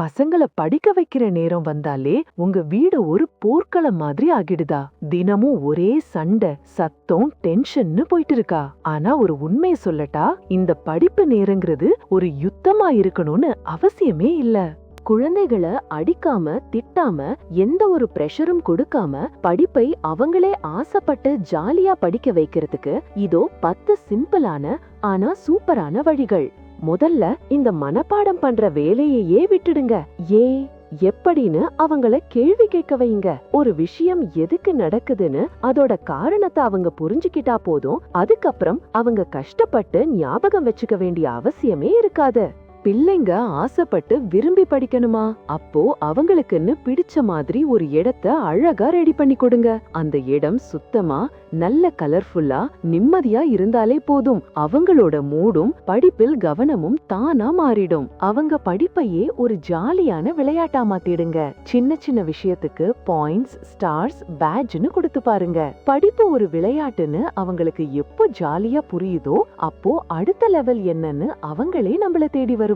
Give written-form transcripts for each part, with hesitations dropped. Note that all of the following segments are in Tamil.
பசங்கள படிக்க வைக்கிற நேரம் வந்தாலே உங்க வீடு ஒரு போர்க்களம் மாதிரி ஆகிடுதா? தினமும் ஒரே சண்டை, சத்தம், டென்ஷன்னு போயிட்டு இருக்கா? ஆனா ஒரு உண்மையை சொல்லட்டா, இந்த படிப்பு நேரங்கிறது ஒரு யுத்தமா இருக்கணும்னு அவசியமே இல்ல. குழந்தைகளை அடிக்காம திட்டாம எந்த ஒரு பிரஷரும் கொடுக்காம படிப்பை அவங்களே ஆசைப்பட்டு ஜாலியா படிக்க வைக்கிறதுக்கு இதோ 10 சிம்பிளான ஆனா சூப்பரான வழிகள். முதல்ல இந்த மனப்பாடம் பண்ற வேலையையே விட்டுடுங்க. ஏன் எப்படின்னு அவங்கள கேள்வி கேட்க வைங்க. ஒரு விஷயம் எதுக்கு நடக்குதுன்னு அதோட காரணத்தை அவங்க புரிஞ்சுக்கிட்டா போதும். அதுக்கப்புறம் அவங்க கஷ்டப்பட்டு ஞாபகம் வச்சுக்க வேண்டிய அவசியமே இருக்காது. பிள்ளைங்க ஆசைப்பட்டு விரும்பி படிக்கணுமா? அப்போ அவங்களுக்குன்னு பிடிச்ச மாதிரி ஒரு இடத்த அழகா ரெடி பண்ணி கொடுங்க. அந்த இடம் சுத்தமா, நல்ல கலர்ஃபுல்லா, நிம்மதியா இருந்தாலே போதும். அவங்களோட மூடும் படிப்பில் கவனமும் தானா மாறிடும். அவங்க படிப்பையே ஒரு ஜாலியான விளையாட்டா மாத்திடுங்க. சின்ன சின்ன விஷயத்துக்கு பாயிண்ட்ஸ், ஸ்டார்ஸ், பேட்ஜ்னு கொடுத்து பாருங்க. படிப்பு ஒரு விளையாட்டுன்னு அவங்களுக்கு எப்போ ஜாலியா புரியுதோ அப்போ அடுத்த லெவல் என்னன்னு அவங்களே நம்மள தேடி வருவாங்க.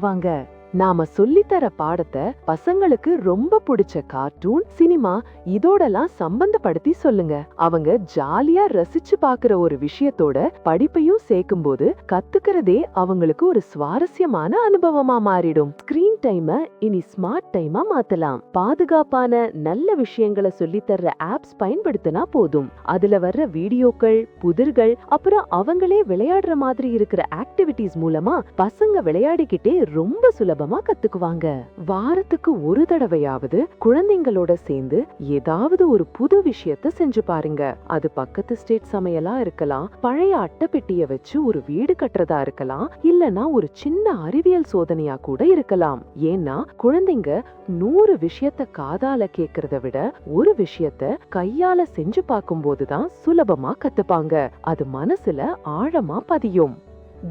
நாம சொல்லித்தர பாடத்தை பசங்களுக்கு ரொம்ப பிடிச்ச கார்ட்டூன், சினிமா இதோடலாம் சம்பந்தப்படுத்தி சொல்லுங்க. அவங்க ஜாலியா ரசிச்சு பாக்குற ஒரு விஷயத்தோட படிப்பையும் சேர்க்கும் போது கத்துக்கிறதே அவங்களுக்கு ஒரு சுவாரஸ்யமான அனுபவமா மாறிடும். ஸ்கிரீன் டைமை இனி ஸ்மார்ட் டைமா மாத்தலாம். பாதுகாப்பான நல்ல விஷயங்களை சொல்லித்தர ஆப்ஸ் பயன்படுத்தினா போதும். அதுல வர்ற வீடியோக்கள், புதிர்கள், அப்புறம் அவங்களே விளையாடுற மாதிரி இருக்கிற ஆக்டிவிட்டிஸ் மூலமா பசங்க விளையாடிக்கிட்டே ரொம்ப சுலபமா கத்துக்குவாங்க. வாரத்துக்கு ஒரு தடவையாவது குழந்தைங்களோட சேர்ந்து ஏதாவது ஒரு புது விஷயத்த செஞ்சு பாருங்க. அது பக்கத்து ஸ்டேட் சமையலா இருக்கலாம், பழைய அட்டைப்பெட்டிய வச்சு ஒரு வீடு கட்டுறதா இருக்கலாம், இல்லனா ஒரு சின்ன அறிவியல் சோதனையா கூட இருக்கலாம். ஏன்னா குழந்தைங்க 100 விஷயத்த காதால கேக்குறத விட ஒரு விஷயத்த கையால செஞ்சு பார்க்கும் போதுதான் சுலபமா கத்துப்பாங்க. அது மனசுல ஆழமா பதியும்.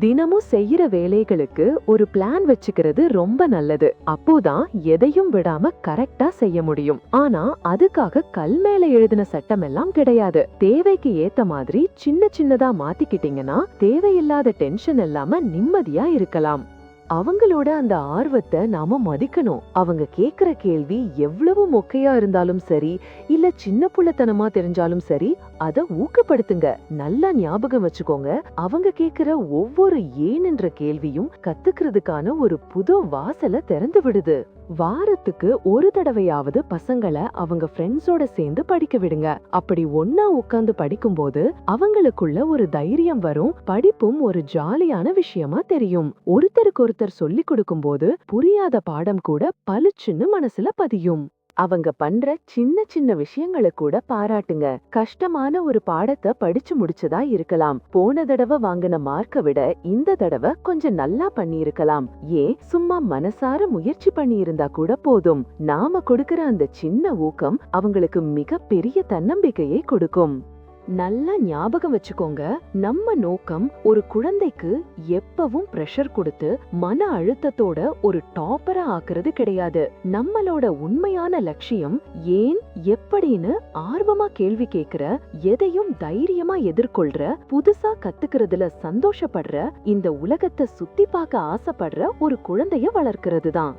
தினமும் செய்யற வேலைகளுக்கு ஒரு பிளான் வச்சுக்கிறது ரொம்ப நல்லது. அப்போதான் எதையும் விடாம கரெக்டா செய்ய முடியும். ஆனா அதுக்காக கல் மேல எழுதின சட்டம் எல்லாம் கிடையாது. தேவைக்கு ஏத்த மாதிரி சின்ன சின்னதா மாத்திக்கிட்டீங்கன்னா தேவையில்லாத டென்ஷன் இல்லாம நிம்மதியா இருக்கலாம். அவங்களோட அந்த ஆர்வத்தை நாம மதிக்கணும். அவங்க கேக்குற கேள்வி எவ்வளவு மொக்கையா இருந்தாலும் சரி, இல்ல சின்ன புள்ளத்தனமா தெரிஞ்சாலும் சரி, அத ஊக்கப்படுத்துங்க. நல்லா ஞாபகம் வச்சுக்கோங்க, அவங்க கேக்குற ஒவ்வொரு ஏன்ன்ற கேள்வியும் கத்துக்கிறதுக்கான ஒரு புது வாசலை திறந்து விடுது. வாரத்துக்கு ஒரு தடவையாவது பசங்களை அவங்க ஃப்ரெண்ட்ஸோட சேர்ந்து படிக்க விடுங்க. அப்படி ஒன்னா உட்கார்ந்து படிக்கும் போது அவங்களுக்குள்ள ஒரு தைரியம் வரும். படிப்பும் ஒரு ஜாலியான விஷயமா தெரியும். ஒருத்தருக்கு ஒருத்தர் சொல்லி கொடுக்கும் போது புரியாத பாடம் கூட பளிச்சுன்னு மனசுல பதியும். அவங்க பண்ற சின்ன சின்ன விஷயங்களை கூட பாராட்டுங்க. கஷ்டமான ஒரு பாடத்தை படிச்சு முடிச்சதா இருக்கலாம். போன தடவை வாங்கின மார்க்கை விட இந்த தடவை கொஞ்சம் நல்லா பண்ணி இருக்கலாம். ஏன் சும்மா மனசார முயற்சி பண்ணி இருந்தா கூட போதும். நாம கொடுக்கிற அந்த சின்ன ஊக்கம் அவங்களுக்கு மிக பெரிய தன்னம்பிக்கையை கொடுக்கும். நல்லா ஞாபகம் வச்சுக்கோங்க, நம்ம நோக்கம் ஒரு குழந்தைக்கு எப்பவும் பிரஷர் கொடுத்து மன அழுத்தத்தோட ஒரு டாப்பரா ஆக்குறது கிடையாது. நம்மளோட உண்மையான லட்சியம் ஏன், எப்படின்னு ஆர்வமா கேள்வி கேக்குற, எதையும் தைரியமா எதிர்கொள்ற, புதுசா கத்துக்கிறதுல சந்தோஷப்படுற, இந்த உலகத்தை சுத்தி பார்க்க ஆசைப்படுற ஒரு குழந்தைய வளர்க்கிறது தான்.